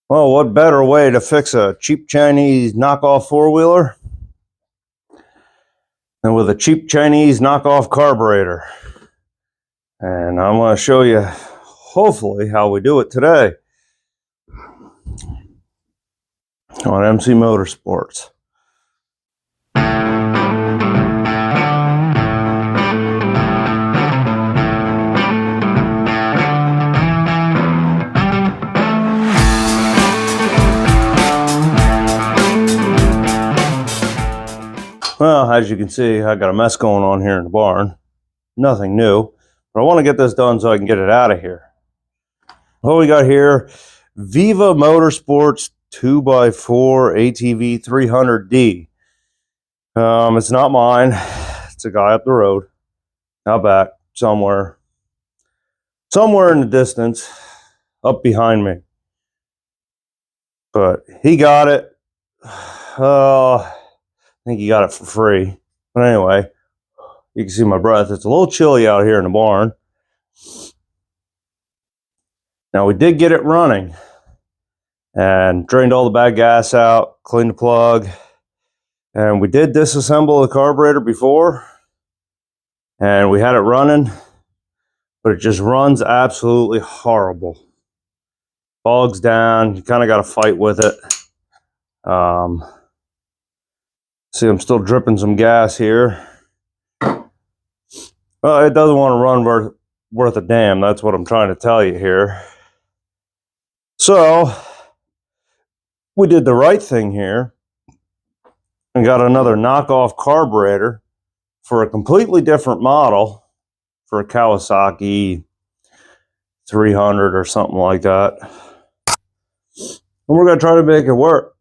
Well, what better way to fix a cheap Chinese knockoff four-wheeler than with a cheap Chinese knockoff carburetor? And I'm going to show you, hopefully, how we do it today on MC Motorsports. Well, as you can see, I got a mess going on here in the barn. Nothing new, but I want to get this done so I can get it out of here. What we got here, Viva Motorsports 2x4 ATV 300D. It's not mine. It's a guy up the road, out back, somewhere in the distance, up behind me. But he got it. I think he got it for free. But anyway, you can see my breath. It's a little chilly out here in the barn. Now, we did get it running and drained all the bad gas out, cleaned the plug, and we did disassemble the carburetor before, and we had it running, but it just runs absolutely horrible. Bogs down. You kind of got to fight with it. See, I'm still dripping some gas here. Well, it doesn't want to run worth a damn. That's what I'm trying to tell you here. So, we did the right thing here and got another knockoff carburetor for a completely different model, for a Kawasaki 300 or something like that. And we're going to try to make it work.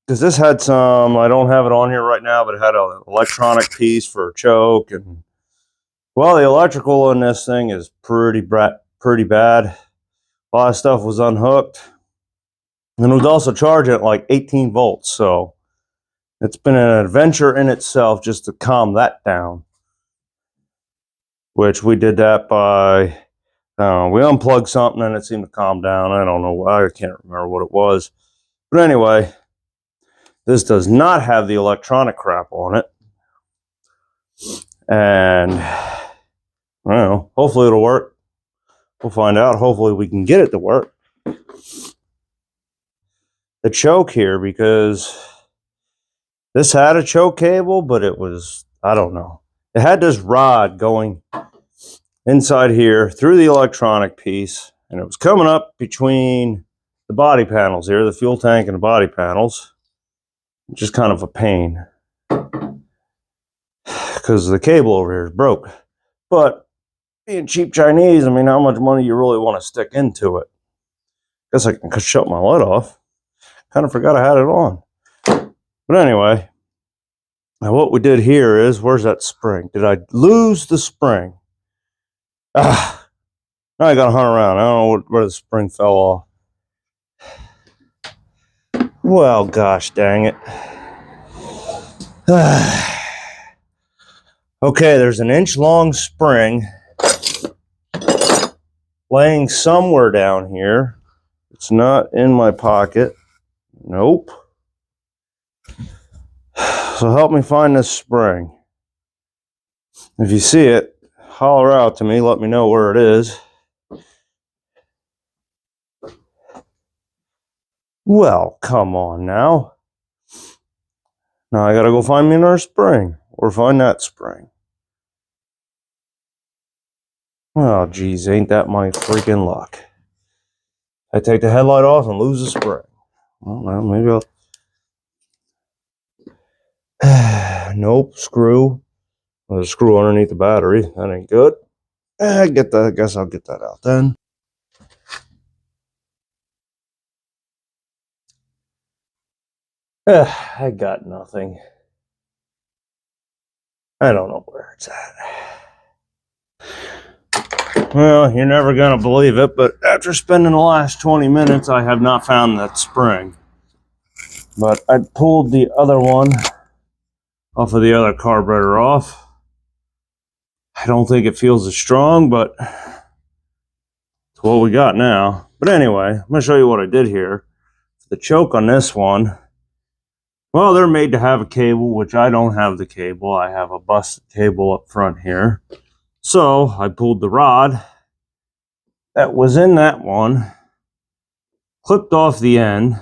Because this had some, I don't have it on here right now, but it had an electronic piece for a choke. And, well, the electrical in this thing is pretty bad. A lot of stuff was unhooked. And it was also charging at like 18 volts. So it's been an adventure in itself just to calm that down. Which we did that by, we unplugged something and it seemed to calm down. I don't know. I can't remember what it was. But anyway, this does not have the electronic crap on it. And, I don't know, hopefully it'll work. We'll find out. Hopefully we can get it to work. The choke here, because this had a choke cable, but it was, I don't know. It had this rod going inside here through the electronic piece, and it was coming up between the body panels here, the fuel tank and the body panels. Just kind of a pain because the cable over here is broke. But being cheap Chinese, I mean, how much money you really want to stick into it? Guess I can shut my light off. Kind of forgot I had it on. But anyway, now what we did here is, where's that spring? Did I lose the spring? Now I got to hunt around. I don't know where the spring fell off. Well, gosh dang it. Okay, there's an inch-long spring laying somewhere down here. It's not in my pocket. Nope. So help me find this spring. If you see it, holler out to me. Let me know where it is. Well, come on now. Now I gotta go find me another spring, or find that spring. Oh, geez, ain't that my freaking luck. I take the headlight off and lose the spring. Well, maybe I'll... Nope, screw. There's a screw underneath the battery. That ain't good. I guess I'll get that out then. I got nothing. I don't know where it's at. Well, you're never going to believe it, but after spending the last 20 minutes, I have not found that spring. But I pulled the other one off of the other carburetor off. I don't think it feels as strong, but it's what we got now. But anyway, I'm going to show you what I did here. the choke on this one, well, they're made to have a cable, which I don't have the cable. I have a busted cable up front here. So I pulled the rod that was in that one, clipped off the end,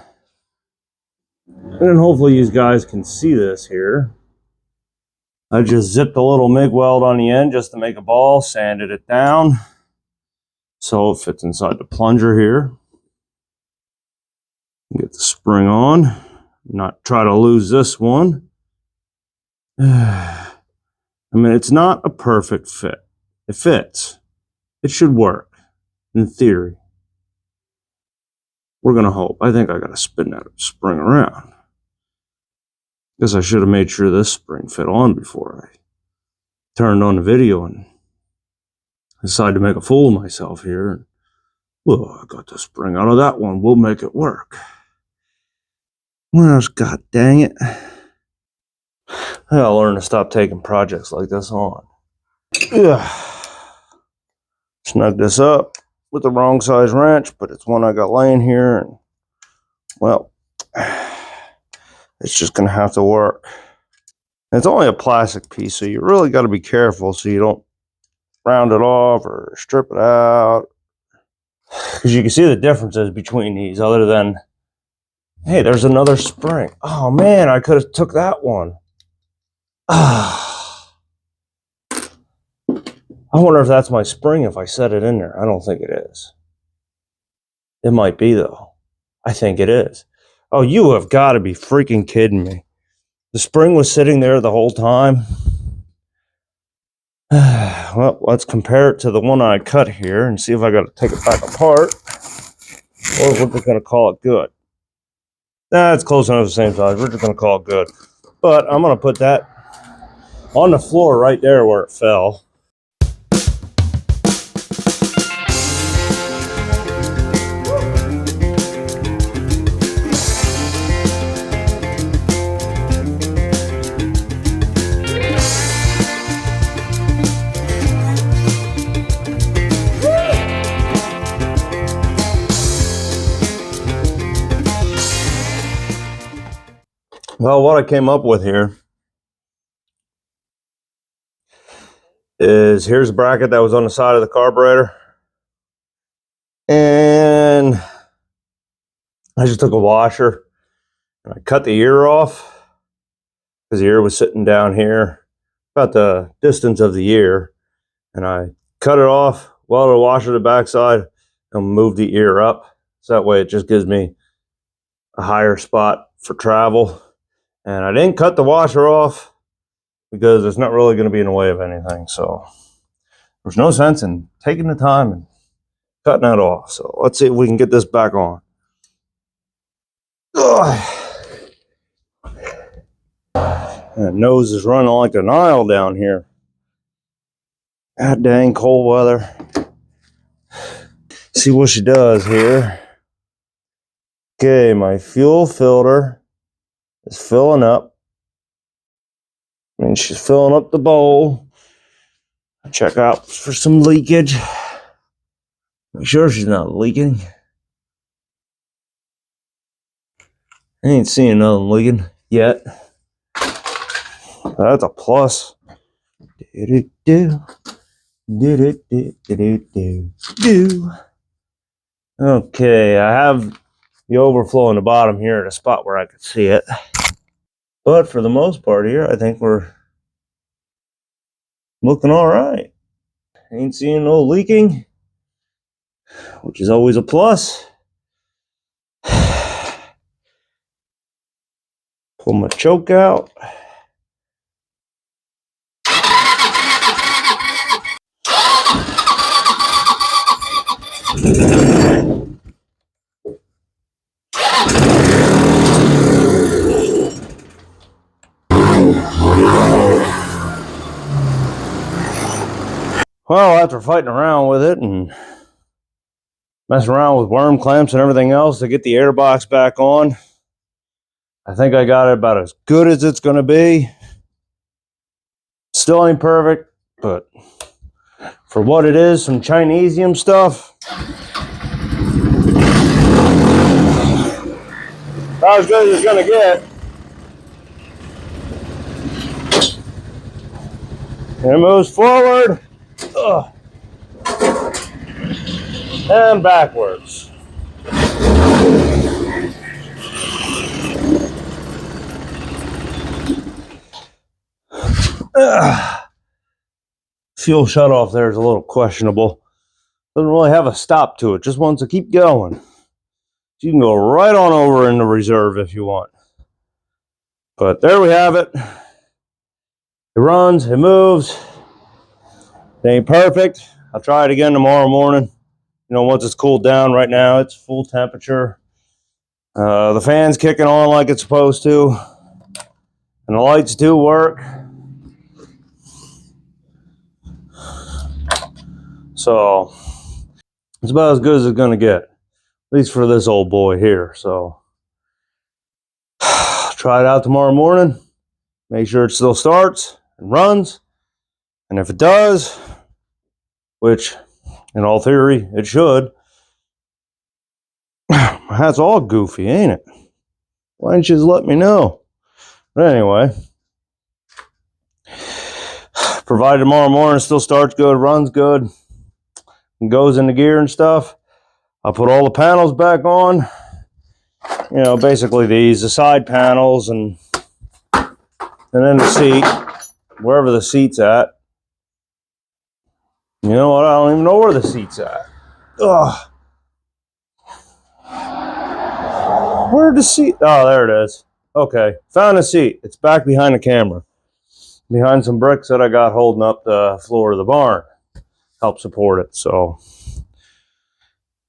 and then hopefully you guys can see this here. I just zipped a little MIG weld on the end just to make a ball, sanded it down so it fits inside the plunger here. Get the spring on, not try to lose this one. I mean, it's not a perfect fit. It fits. It should work, in theory. We're going to hope. I think I got to spin that spring around. Guess I should have made sure this spring fit on before I turned on the video and decided to make a fool of myself here. Well, I got the spring out of that one. We'll make it work. Well, god dang it. I gotta learn to stop taking projects like this on. Ugh. Snug this up with the wrong size wrench, but it's one I got laying here, and well, it's just gonna have to work. And it's only a plastic piece, so you really got to be careful so you don't round it off or strip it out, because you can see the differences between these other than, hey, there's another spring. Oh man, I could have took that one. I wonder if that's my spring if I set it in there. I don't think it is. It might be though. I think it is. Oh, you have got to be freaking kidding me. The spring was sitting there the whole time. Well, let's compare it to the one I cut here and see if I got to take it back apart, or if we're just going to call it good. It's close enough to the same size. We're just going to call it good. But I'm going to put that on the floor right there where it fell. Well, what I came up with here is, here's a bracket that was on the side of the carburetor, and I just took a washer and I cut the ear off, because the ear was sitting down here about the distance of the ear, and I cut it off, welded a washer to the backside, and moved the ear up, so that way it just gives me a higher spot for travel. And I didn't cut the washer off because it's not really going to be in the way of anything. So there's no sense in taking the time and cutting that off. So let's see if we can get this back on. Ugh. That nose is running like a Nile down here. God dang cold weather. See what she does here. Okay, my fuel filter is filling up. I mean, she's filling up the bowl. Check out for some leakage. Make sure she's not leaking. I ain't seeing nothing leaking yet. That's a plus. Okay, I have the overflow in the bottom here at a spot where I could see it. But for the most part here, I think we're looking all right. Ain't seeing no leaking, which is always a plus. Pull my choke out. Well, after fighting around with it and messing around with worm clamps and everything else to get the air box back on, I think I got it about as good as it's going to be. Still ain't perfect, but for what it is, some Chinesium stuff, About as good as it's gonna get. And it moves forward. Ugh. And backwards. Fuel shutoff there is a little questionable. Doesn't really have a stop to it, just wants to keep going. So you can go right on over into reserve if you want. But there we have it. It runs, it moves. It ain't perfect. I'll try it again tomorrow morning. You know, once it's cooled down. Right now it's full temperature. The fan's kicking on like it's supposed to. And the lights do work. So it's about as good as it's gonna get. At least for this old boy here. So try it out tomorrow morning. Make sure it still starts and runs. And if it does, which in all theory it should, that's all goofy, ain't it? Why didn't you just let me know? But anyway, provided tomorrow morning still starts good, runs good, and goes into gear and stuff, I'll put all the panels back on. You know, basically the side panels and then the seat, wherever the seat's at. You know what? I don't even know where the seat's at. Ugh. Where'd the seat? Oh, there it is. Okay, found the seat. It's back behind the camera. Behind some bricks that I got holding up the floor of the barn. Help support it, so.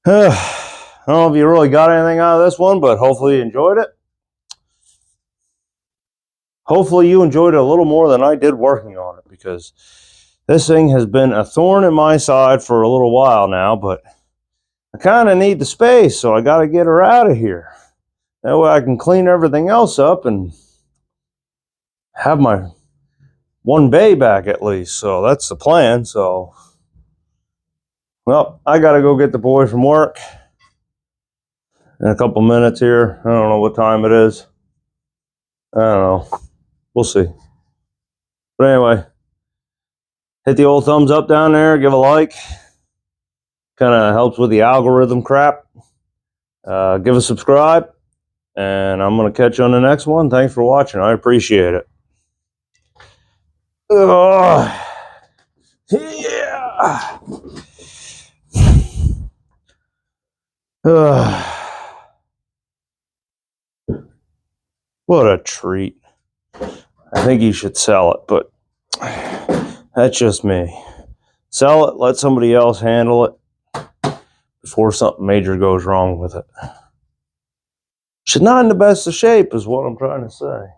I don't know if you really got anything out of this one, but hopefully you enjoyed it. Hopefully you enjoyed it a little more than I did working on it, because this thing has been a thorn in my side for a little while now, but I kind of need the space, so I got to get her out of here. That way I can clean everything else up and have my one bay back at least. So that's the plan. So, well, I got to go get the boy from work in a couple minutes here. I don't know what time it is. I don't know. We'll see. But anyway, hit the old thumbs up down there. Give a like. Kind of helps with the algorithm crap. Give a subscribe. And I'm going to catch you on the next one. Thanks for watching. I appreciate it. Yeah. What a treat. I think you should sell it, but that's just me. Sell it, let somebody else handle it before something major goes wrong with it. She's not in the best of shape is what I'm trying to say.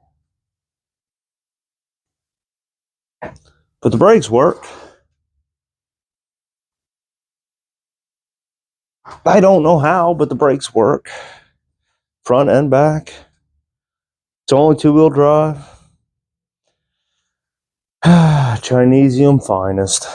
But the brakes work. I don't know how, but the brakes work. Front and back. It's only 2-wheel drive. Chinesium finest.